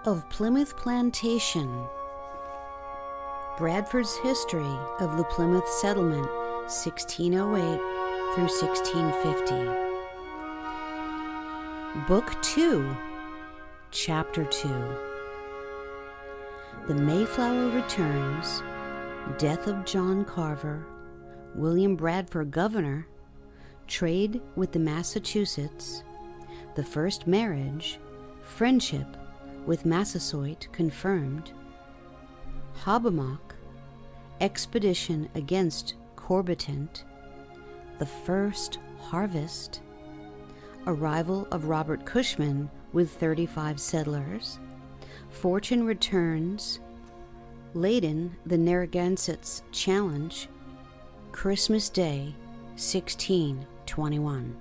of Plymouth Plantation. Bradford's history of the Plymouth settlement, 1608 through 1650. Book 2, Chapter 2. The Mayflower returns, death of John Carver, William Bradford governor, trade with the Massachusetts, the first marriage, friendship with Massasoit confirmed, Hobomock, expedition against Corbitant, the first harvest, arrival of Robert Cushman with 35 settlers, fortune returns, Leyden the Narragansett's challenge, Christmas Day, 1621.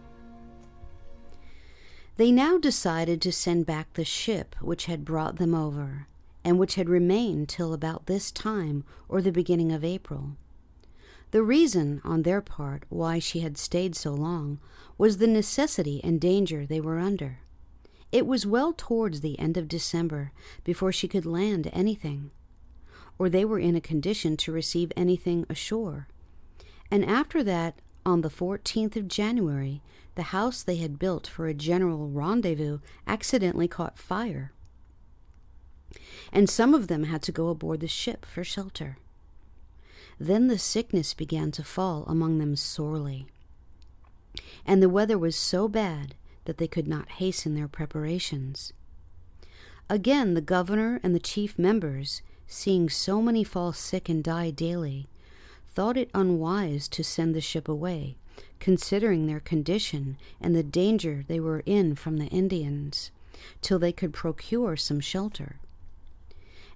They now decided to send back the ship which had brought them over, and which had remained till about this time or the beginning of April. The reason, on their part, why she had stayed so long was the necessity and danger they were under. It was well towards the end of December before she could land anything, or they were in a condition to receive anything ashore. And after that, on the 14th of January, the house they had built for a general rendezvous accidentally caught fire, and some of them had to go aboard the ship for shelter. Then the sickness began to fall among them sorely, and the weather was so bad that they could not hasten their preparations. Again, the governor and the chief members, seeing so many fall sick and die daily, thought it unwise to send the ship away, considering their condition and the danger they were in from the Indians, till they could procure some shelter,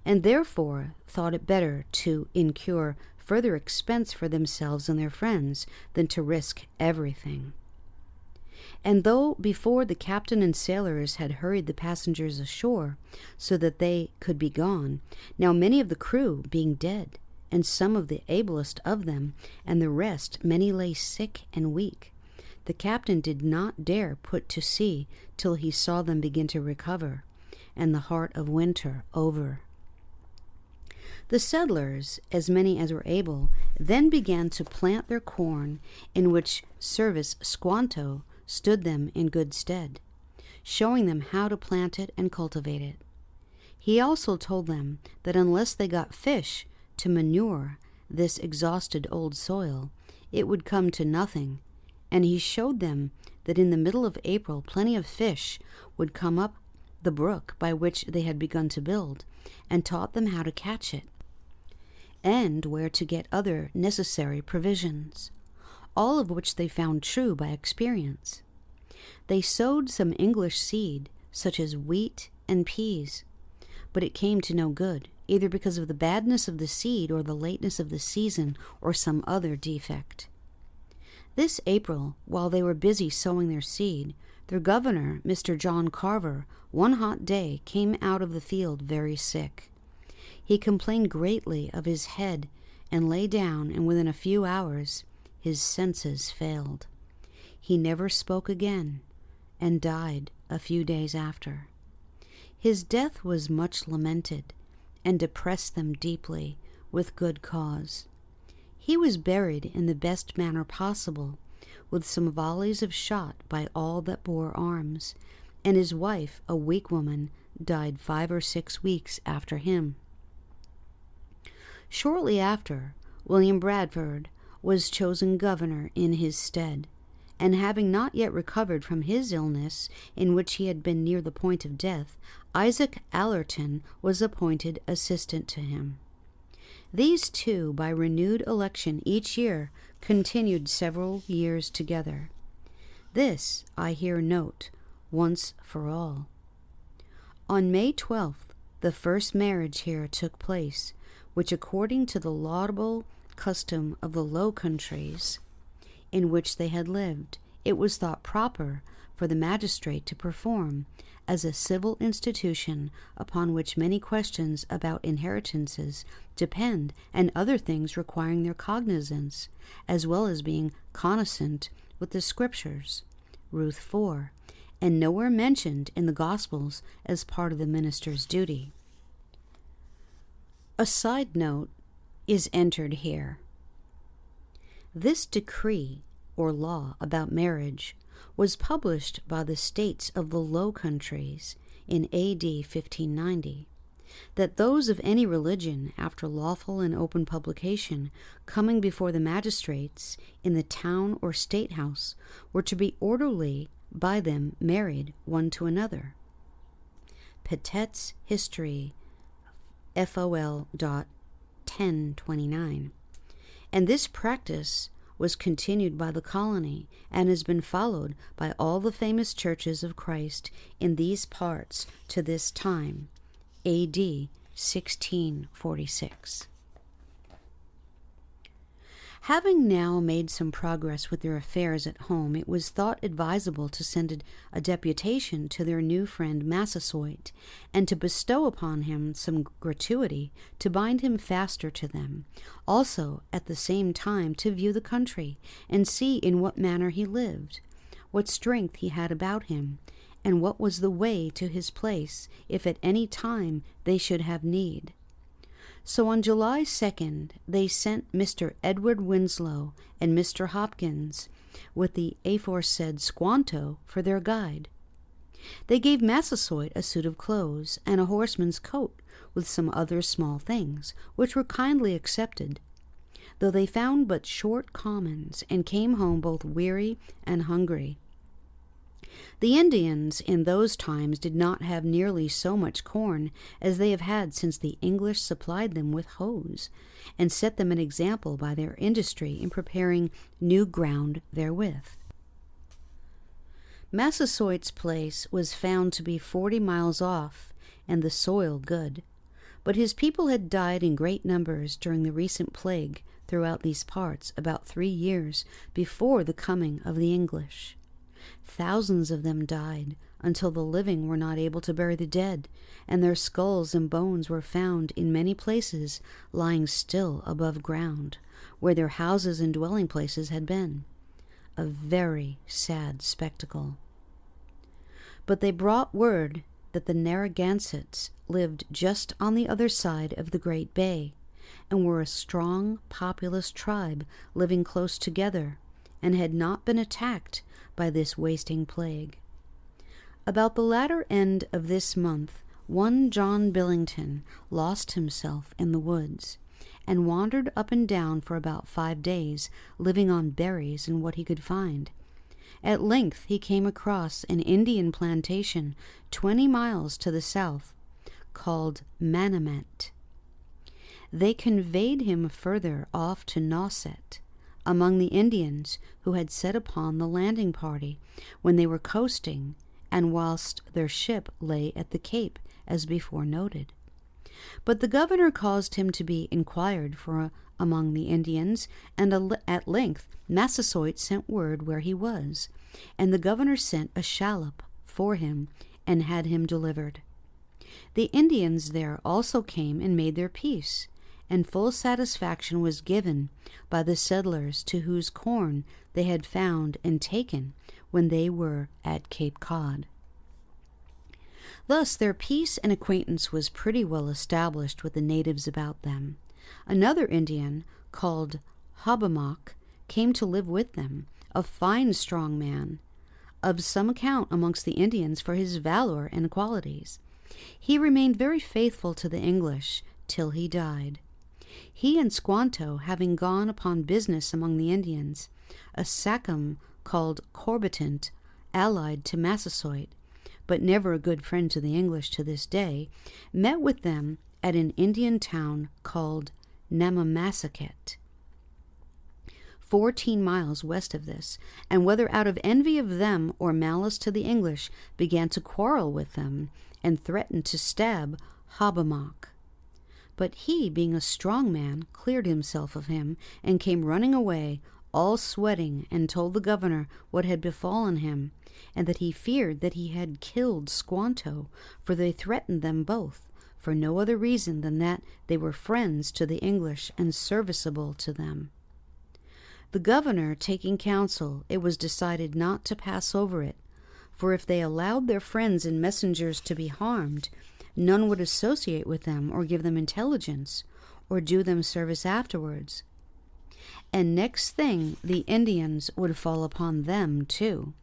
and therefore thought it better to incur further expense for themselves and their friends than to risk everything. And though before the captain and sailors had hurried the passengers ashore so that they could be gone, now many of the crew being dead, and some of the ablest of them, and the rest many lay sick and weak, the captain did not dare put to sea till he saw them begin to recover, and the heart of winter over. The settlers, as many as were able, then began to plant their corn, in which service Squanto stood them in good stead, showing them how to plant it and cultivate it. He also told them that unless they got fish to manure this exhausted old soil, it would come to nothing, and he showed them that in the middle of April plenty of fish would come up the brook by which they had begun to build, and taught them how to catch it, and where to get other necessary provisions, all of which they found true by experience. They sowed some English seed, such as wheat and peas, but it came to no good, either because of the badness of the seed or the lateness of the season or some other defect. This April, while they were busy sowing their seed, their governor, Mr. John Carver, one hot day came out of the field very sick. He complained greatly of his head and lay down, and within a few hours his senses failed. He never spoke again, and died a few days after. His death was much lamented, and depressed them deeply, with good cause. He was buried in the best manner possible, with some volleys of shot by all that bore arms, and his wife, a weak woman, died 5 or 6 weeks after him. Shortly after, William Bradford was chosen governor in his stead, and having not yet recovered from his illness, in which he had been near the point of death, Isaac Allerton was appointed assistant to him. These two, by renewed election each year, continued several years together. This I here note, once for all. On May 12th, the first marriage here took place, which, according to the laudable custom of the Low Countries in which they had lived, it was thought proper for the magistrate to perform, as a civil institution upon which many questions about inheritances depend, and other things requiring their cognizance, as well as being conversant with the Scriptures, Ruth 4, and nowhere mentioned in the Gospels as part of the minister's duty. A side note is entered here. This decree, or law about marriage, was published by the states of the Low Countries in A.D. 1590, that those of any religion, after lawful and open publication, coming before the magistrates in the town or state house, were to be orderly by them married one to another. Petet's History, FOL. 1029. And this practice was continued by the colony and has been followed by all the famous churches of Christ in these parts to this time, A.D. 1646. Having now made some progress with their affairs at home, it was thought advisable to send a deputation to their new friend Massasoit, and to bestow upon him some gratuity to bind him faster to them, also at the same time to view the country, and see in what manner he lived, what strength he had about him, and what was the way to his place, if at any time they should have need. So on July 2nd, they sent Mr. Edward Winslow and Mr. Hopkins with the aforesaid Squanto for their guide. They gave Massasoit a suit of clothes and a horseman's coat with some other small things, which were kindly accepted, though they found but short commons and came home both weary and hungry. The Indians in those times did not have nearly so much corn as they have had since the English supplied them with hoes, and set them an example by their industry in preparing new ground therewith. Massasoit's place was found to be 40 miles off, and the soil good, but his people had died in great numbers during the recent plague throughout these parts about 3 years before the coming of the English. Thousands of them died until the living were not able to bury the dead, and their skulls and bones were found in many places lying still above ground, where their houses and dwelling places had been. A very sad spectacle. But they brought word that the Narragansetts lived just on the other side of the great bay, and were a strong, populous tribe living close together, and had not been attacked by this wasting plague. About the latter end of this month, one John Billington lost himself in the woods, and wandered up and down for about 5 days, living on berries and what he could find. At length he came across an Indian plantation 20 miles to the south, called Manamet. They conveyed him further off to Nauset, among the Indians who had set upon the landing party when they were coasting, and whilst their ship lay at the Cape, as before noted. But the governor caused him to be inquired for among the Indians, and at length Massasoit sent word where he was, and the governor sent a shallop for him, and had him delivered. The Indians there also came and made their peace, and full satisfaction was given by the settlers to whose corn they had found and taken when they were at Cape Cod. Thus their peace and acquaintance was pretty well established with the natives about them. Another Indian, called Hobomock, came to live with them, a fine strong man, of some account amongst the Indians for his valor and qualities. He remained very faithful to the English till he died. He and Squanto having gone upon business among the Indians, a Sachem called Corbitant, allied to Massasoit, but never a good friend to the English to this day, met with them at an Indian town called Namamassaket, 14 miles west of this, and whether out of envy of them or malice to the English, began to quarrel with them, and threatened to stab Hobomock. But he, being a strong man, cleared himself of him, and came running away, all sweating, and told the governor what had befallen him, and that he feared that he had killed Squanto, for they threatened them both, for no other reason than that they were friends to the English and serviceable to them. The governor taking counsel, it was decided not to pass over it, For if they allowed their friends and messengers to be harmed, none would associate with them or give them intelligence or do them service afterwards. And next thing, the Indians would fall upon them too.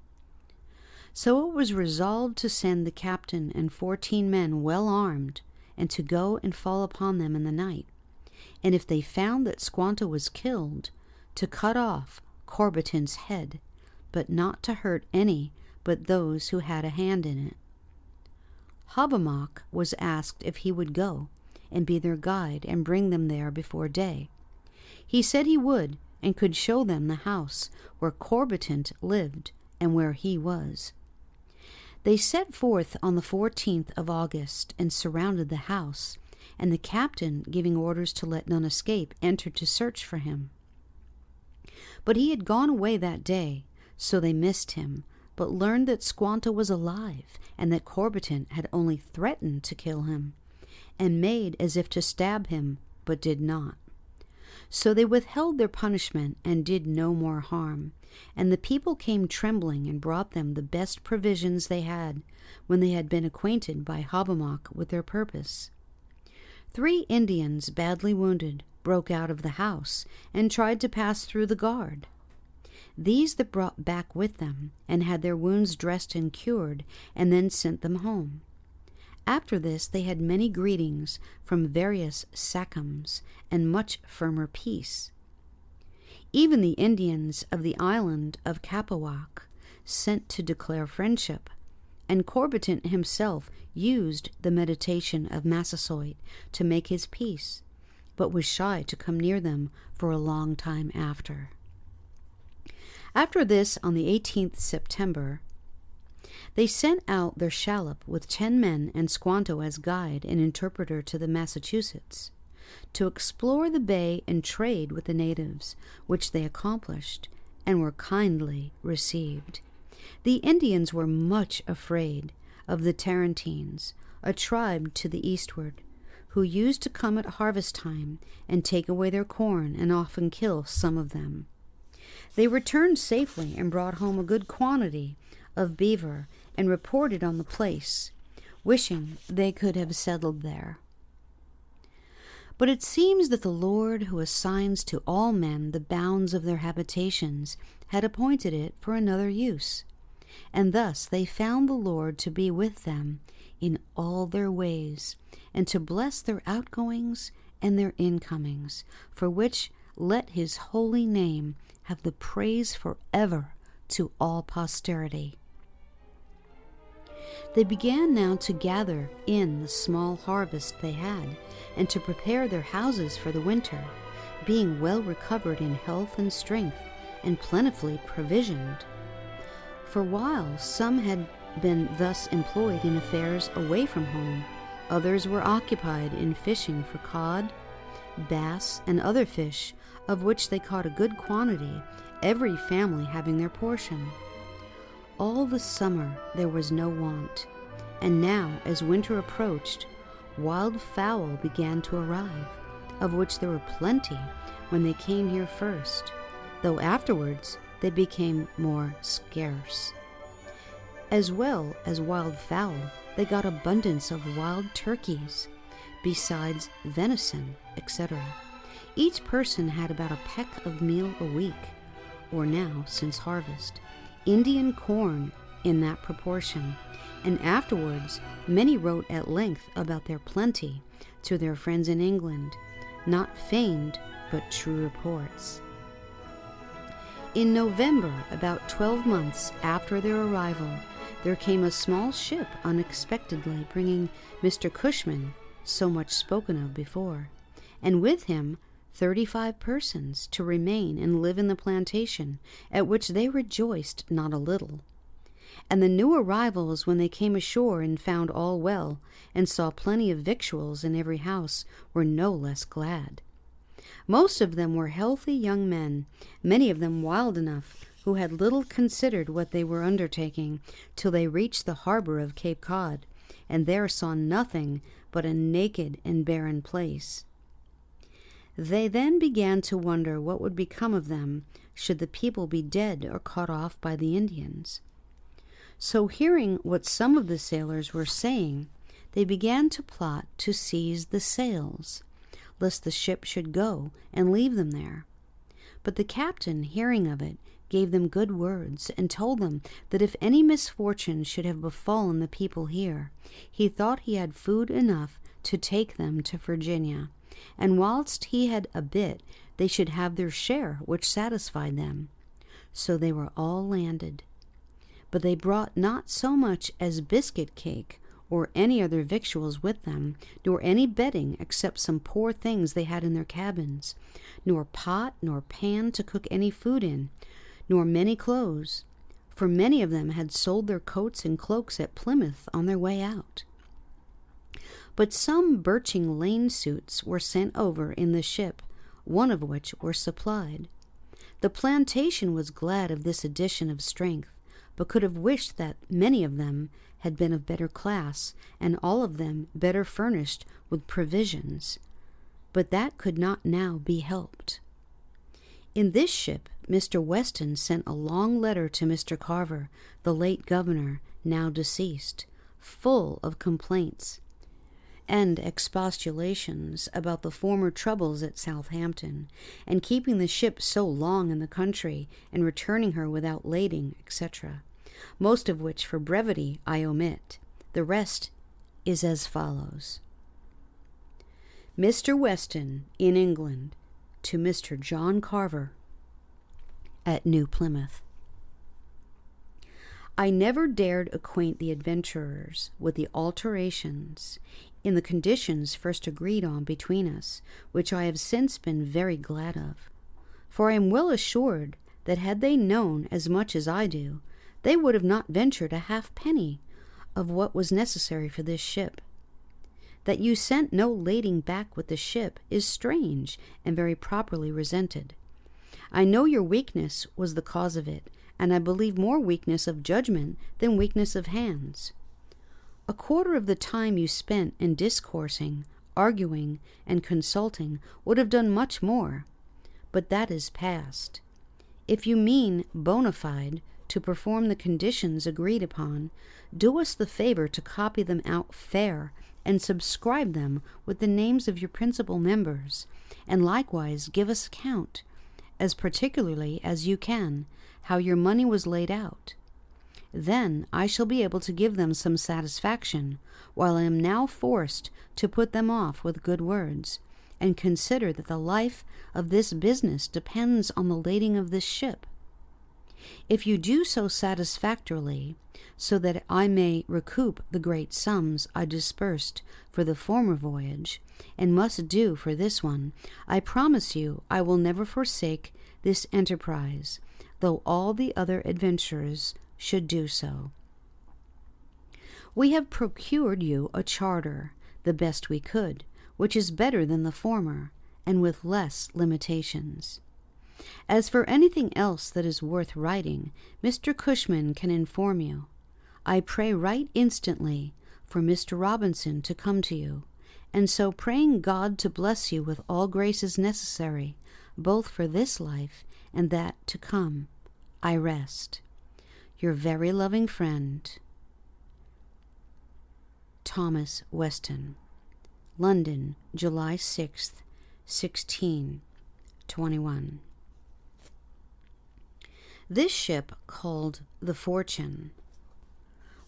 So it was resolved to send the captain and 14 men well armed, and to go and fall upon them in the night. And if they found that Squanto was killed, to cut off Corbiton's head, but not to hurt any but those who had a hand in it. Hobomock was asked if he would go and be their guide and bring them there before day. He said he would, and could show them the house where Corbiton lived and where he was. They set forth on the 14th of August and surrounded the house, and the captain, giving orders to let none escape, entered to search for him. But he had gone away that day, so they missed him, but learned that Squanto was alive, and that Corbiton had only threatened to kill him, and made as if to stab him, but did not. So they withheld their punishment, and did no more harm. And the people came trembling, and brought them the best provisions they had, when they had been acquainted by Hobomock with their purpose. 3 Indians, badly wounded, broke out of the house, and tried to pass through the guard. These they brought back with them, and had their wounds dressed and cured, and then sent them home. After this they had many greetings from various sachems, and much firmer peace. Even the Indians of the island of Capewak sent to declare friendship, and Corbiton himself used the meditation of Massasoit to make his peace, but was shy to come near them for a long time after. After this, on the 18th September, they sent out their shallop with 10 men and Squanto as guide and interpreter to the Massachusetts, to explore the bay and trade with the natives, which they accomplished, and were kindly received. The Indians were much afraid of the Tarantines, a tribe to the eastward, who used to come at harvest time and take away their corn and often kill some of them. They returned safely and brought home a good quantity of beaver and reported on the place, wishing they could have settled there. But it seems that the Lord, who assigns to all men the bounds of their habitations, had appointed it for another use, and thus they found the Lord to be with them in all their ways, and to bless their outgoings and their incomings, for which let his holy name have the praise forever to all posterity. They began now to gather in the small harvest they had, and to prepare their houses for the winter, being well recovered in health and strength, and plentifully provisioned. For while some had been thus employed in affairs away from home, others were occupied in fishing for cod, bass, and other fish, of which they caught a good quantity, every family having their portion. All the summer there was no want, and now, as winter approached, wild fowl began to arrive, of which there were plenty when they came here first, though afterwards they became more scarce. As well as wild fowl, they got abundance of wild turkeys, besides venison, etc. Each person had about a peck of meal a week, or now, since harvest, Indian corn in that proportion, and afterwards many wrote at length about their plenty to their friends in England, not feigned but true reports. In November, about 12 months after their arrival, there came a small ship unexpectedly, bringing Mr. Cushman, so much spoken of before, and with him 35 persons to remain and live in the plantation, at which they rejoiced not a little. And the new arrivals, when they came ashore and found all well, and saw plenty of victuals in every house, were no less glad. Most of them were healthy young men, many of them wild enough, who had little considered what they were undertaking, till they reached the harbor of Cape Cod, and there saw nothing but a naked and barren place. They then began to wonder what would become of them should the people be dead or cut off by the Indians. So hearing what some of the sailors were saying, they began to plot to seize the sails, lest the ship should go and leave them there. But the captain, hearing of it, gave them good words, and told them that if any misfortune should have befallen the people here, he thought he had food enough to take them to Virginia, and whilst he had a bit, they should have their share, which satisfied them. So they were all landed. But they brought not so much as biscuit cake, or any other victuals with them, nor any bedding except some poor things they had in their cabins, nor pot nor pan to cook any food in, nor many clothes, for many of them had sold their coats and cloaks at Plymouth on their way out. But some birching lane suits were sent over in the ship, one of which were supplied. The plantation was glad of this addition of strength, but could have wished that many of them had been of better class, and all of them better furnished with provisions. But that could not now be helped. In this ship, Mr. Weston sent a long letter to Mr. Carver, the late governor, now deceased, full of complaints and expostulations about the former troubles at Southampton, and keeping the ship so long in the country, and returning her without lading, etc., most of which for brevity I omit. The rest is as follows. Mr. Weston, in England, to Mr. John Carver, at New Plymouth. I never dared acquaint the adventurers with the alterations in the conditions first agreed on between us, which I have since been very glad of. For I am well assured that had they known as much as I do, they would have not ventured a halfpenny of what was necessary for this ship. That you sent no lading back with the ship is strange and very properly resented. I know your weakness was the cause of it, and I believe more weakness of judgment than weakness of hands. A quarter of the time you spent in discoursing, arguing, and consulting would have done much more, but that is past. If you mean bona fide to perform the conditions agreed upon, do us the favor to copy them out fair and subscribe them with the names of your principal members, and likewise give us account, as particularly as you can, how your money was laid out. Then I shall be able to give them some satisfaction, while I am now forced to put them off with good words, and consider that the life of this business depends on the lading of this ship. If you do so satisfactorily, so that I may recoup the great sums I disbursed for the former voyage, and must do for this one, I promise you I will never forsake this enterprise, though all the other adventurers should do so. We have procured you a charter, the best we could, which is better than the former, and with less limitations. As for anything else that is worth writing, Mr. Cushman can inform you. I pray write instantly for Mr. Robinson to come to you, and so praying God to bless you with all graces necessary, both for this life and that to come, I rest. Your very loving friend, Thomas Weston. London, July 6th, 1621. This ship, called the Fortune,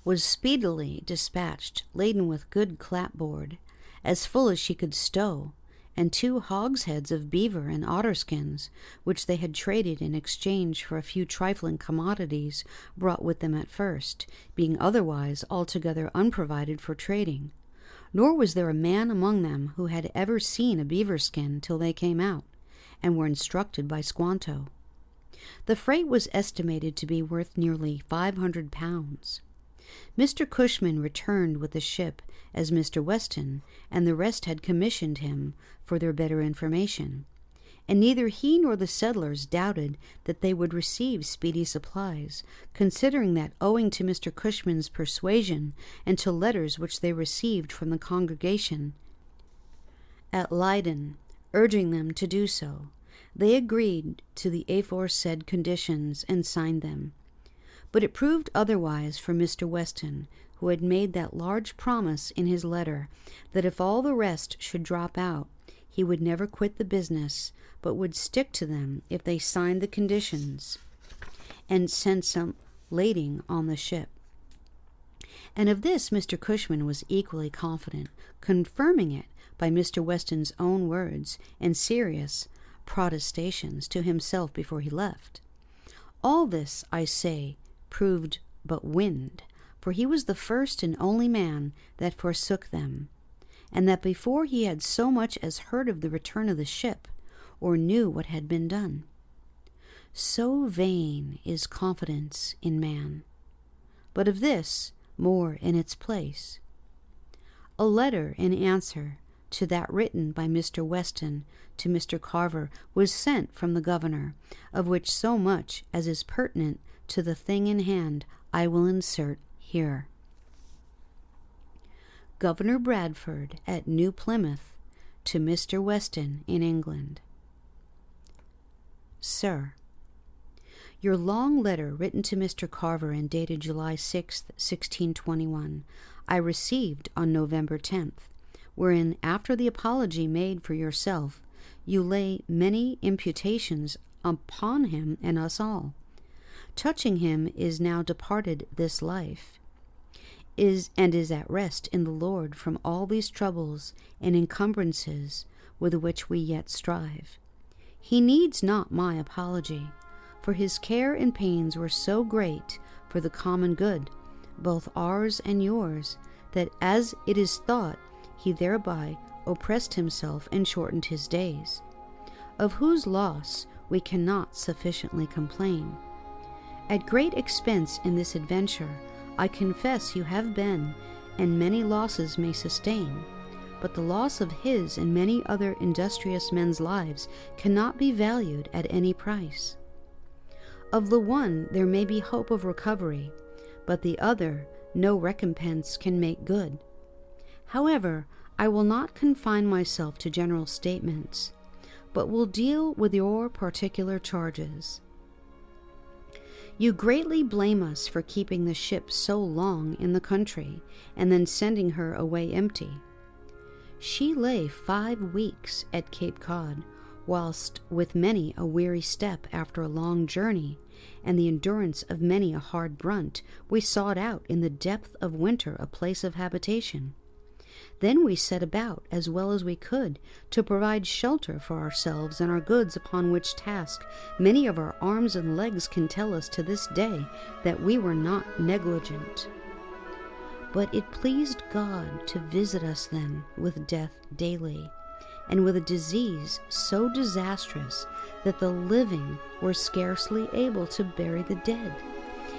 was speedily dispatched, laden with good clapboard, as full as she could stow, and 2 hogsheads of beaver and otter skins, which they had traded in exchange for a few trifling commodities brought with them at first, being otherwise altogether unprovided for trading. Nor was there a man among them who had ever seen a beaver skin till they came out, and were instructed by Squanto. The freight was estimated to be worth nearly 500 pounds. Mr. Cushman returned with the ship as Mr. Weston, and the rest had commissioned him for their better information, and neither he nor the settlers doubted that they would receive speedy supplies, considering that, owing to Mr. Cushman's persuasion and to letters which they received from the congregation at Leyden, urging them to do so, they agreed to the aforesaid conditions and signed them. But it proved otherwise for Mr. Weston, who had made that large promise in his letter that if all the rest should drop out, he would never quit the business, but would stick to them if they signed the conditions and sent some lading on the ship. And of this Mr. Cushman was equally confident, confirming it by Mr. Weston's own words and serious protestations to himself before he left. All this, I say, proved but wind, for he was the first and only man that forsook them, and that before he had so much as heard of the return of the ship, or knew what had been done. So vain is confidence in man. But of this, more in its place. A letter in answer to that written by Mr. Weston to Mr. Carver was sent from the governor, of which so much as is pertinent to the thing in hand I will insert here. Governor Bradford at New Plymouth to Mr. Weston in England. Sir, your long letter written to Mr. Carver and dated July 6, 1621, I received on November 10th, wherein, after the apology made for yourself, you lay many imputations upon him and us all. Touching him is now departed this life, is at rest in the Lord from all these troubles and encumbrances with which we yet strive. He needs not my apology, for his care and pains were so great for the common good, both ours and yours, that as it is thought, he thereby oppressed himself and shortened his days, of whose loss we cannot sufficiently complain. At great expense in this adventure, I confess you have been, and many losses may sustain, but the loss of his and many other industrious men's lives cannot be valued at any price. Of the one there may be hope of recovery, but the other no recompense can make good. However, I will not confine myself to general statements, but will deal with your particular charges. You greatly blame us for keeping the ship so long in the country, and then sending her away empty. She lay 5 weeks at Cape Cod, whilst with many a weary step after a long journey, and the endurance of many a hard brunt, we sought out in the depth of winter a place of habitation. Then we set about, as well as we could, to provide shelter for ourselves and our goods, upon which task many of our arms and legs can tell us to this day that we were not negligent. But it pleased God to visit us then with death daily, and with a disease so disastrous that the living were scarcely able to bury the dead,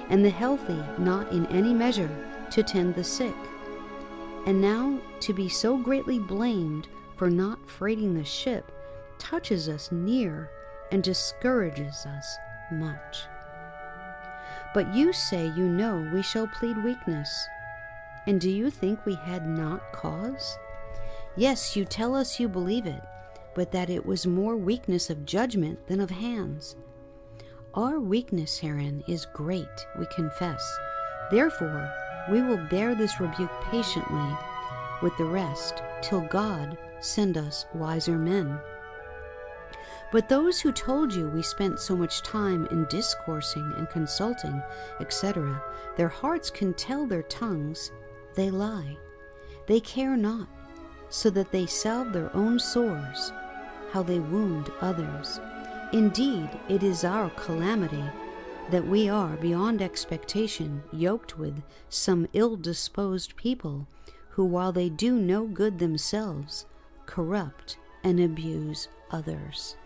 and the healthy not in any measure to tend the sick. And now to be so greatly blamed for not freighting the ship touches us near and discourages us much. But you say you know we shall plead weakness. And do you think we had not cause? Yes, you tell us you believe it, but that it was more weakness of judgment than of hands. Our weakness herein is great, we confess. Therefore, we will bear this rebuke patiently with the rest, till God send us wiser men. But those who told you we spent so much time in discoursing and consulting, etc., their hearts can tell their tongues they lie. They care not, so that they salve their own sores, how they wound others. Indeed, it is our calamity that we are beyond expectation yoked with some ill-disposed people, who, while they do no good themselves, corrupt and abuse others.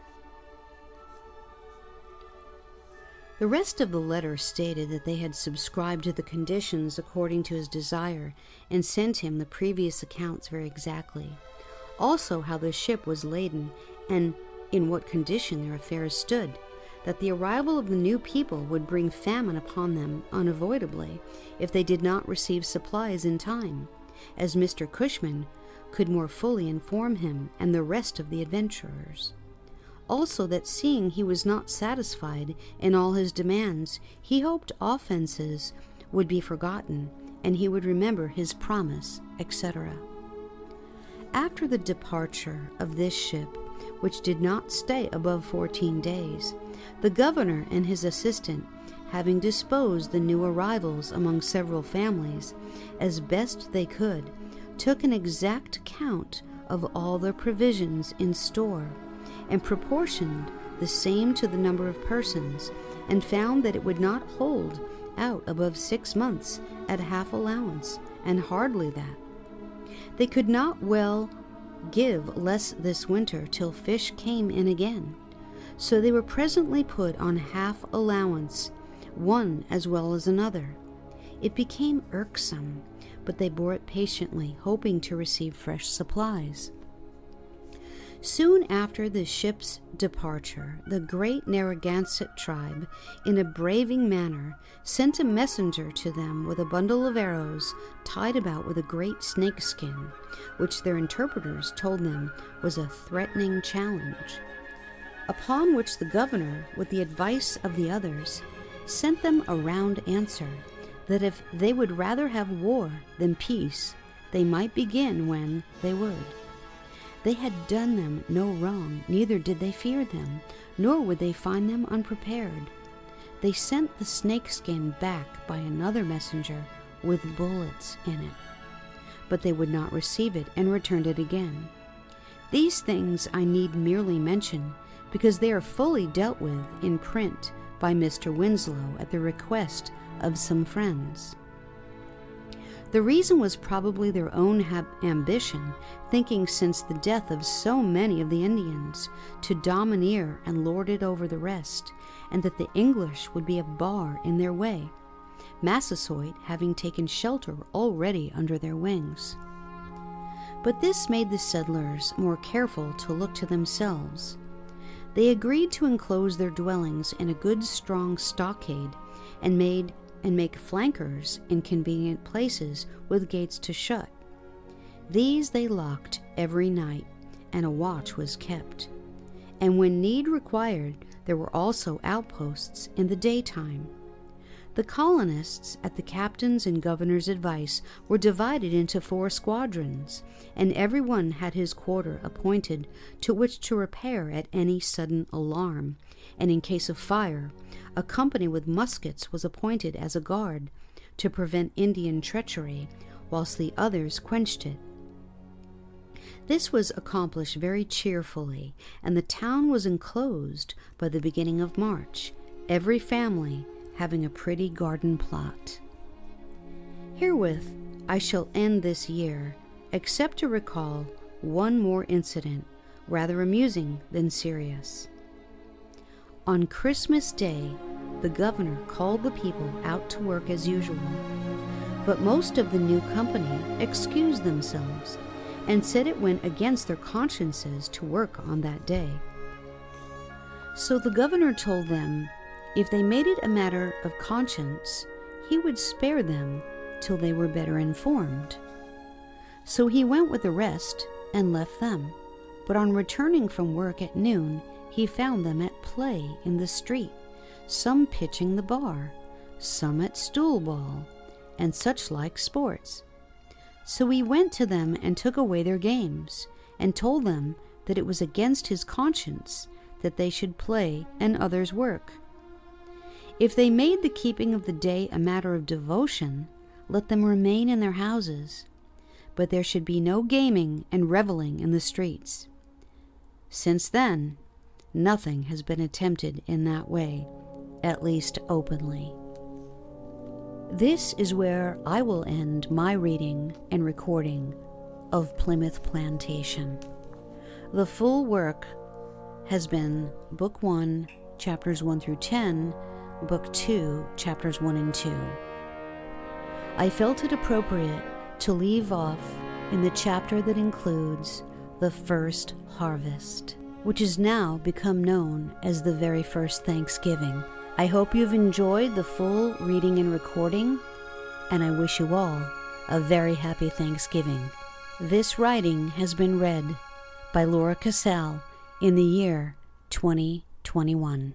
The rest of the letter stated that they had subscribed to the conditions according to his desire, and sent him the previous accounts very exactly. Also how the ship was laden, and in what condition their affairs stood, that the arrival of the new people would bring famine upon them unavoidably if they did not receive supplies in time, as Mr. Cushman could more fully inform him and the rest of the adventurers. Also that seeing he was not satisfied in all his demands, he hoped offenses would be forgotten, and he would remember his promise, etc. After the departure of this ship, which did not stay above 14 days, the governor and his assistant, having disposed the new arrivals among several families, as best they could, took an exact count of all their provisions in store, and proportioned the same to the number of persons, and found that it would not hold out above 6 months at half allowance, and hardly that. They could not well give less this winter till fish came in again, so they were presently put on half allowance, one as well as another. It became irksome, but they bore it patiently, hoping to receive fresh supplies. Soon after the ship's departure, the great Narragansett tribe, in a braving manner, sent a messenger to them with a bundle of arrows tied about with a great snakeskin, which their interpreters told them was a threatening challenge. Upon which the governor, with the advice of the others, sent them a round answer, that if they would rather have war than peace, they might begin when they would. They had done them no wrong, neither did they fear them, nor would they find them unprepared. They sent the snakeskin back by another messenger with bullets in it, but they would not receive it, and returned it again. These things I need merely mention, because they are fully dealt with in print by Mr. Winslow at the request of some friends. The reason was probably their own ambition, thinking since the death of so many of the Indians to domineer and lord it over the rest, and that the English would be a bar in their way, Massasoit having taken shelter already under their wings. But this made the settlers more careful to look to themselves. They agreed to enclose their dwellings in a good strong stockade, and make flankers in convenient places with gates to shut. These they locked every night, and a watch was kept. And when need required, there were also outposts in the daytime. The colonists, at the captain's and governor's advice, were divided into 4 squadrons, and every one had his quarter appointed to which to repair at any sudden alarm, and in case of fire, a company with muskets was appointed as a guard to prevent Indian treachery, whilst the others quenched it. This was accomplished very cheerfully, and the town was enclosed by the beginning of March, every family having a pretty garden plot. Herewith I shall end this year, except to recall one more incident, rather amusing than serious. On Christmas Day, the governor called the people out to work as usual, but most of the new company excused themselves and said it went against their consciences to work on that day. So the governor told them if they made it a matter of conscience, he would spare them till they were better informed. So he went with the rest and left them, but on returning from work at noon, he found them at play in the street, some pitching the bar, some at stool ball, and such like sports. So he went to them and took away their games, and told them that it was against his conscience that they should play and others work. If they made the keeping of the day a matter of devotion, let them remain in their houses, but there should be no gaming and reveling in the streets. Since then, nothing has been attempted in that way, at least openly. This is where I will end my reading and recording of Plymouth Plantation. The full work has been Book 1, Chapters 1 through 10, Book 2, Chapters 1 and 2. I felt it appropriate to leave off in the chapter that includes the first harvest, which is now become known as the very first Thanksgiving. I hope you've enjoyed the full reading and recording, and I wish you all a very happy Thanksgiving. This writing has been read by Laura Casale in the year 2021.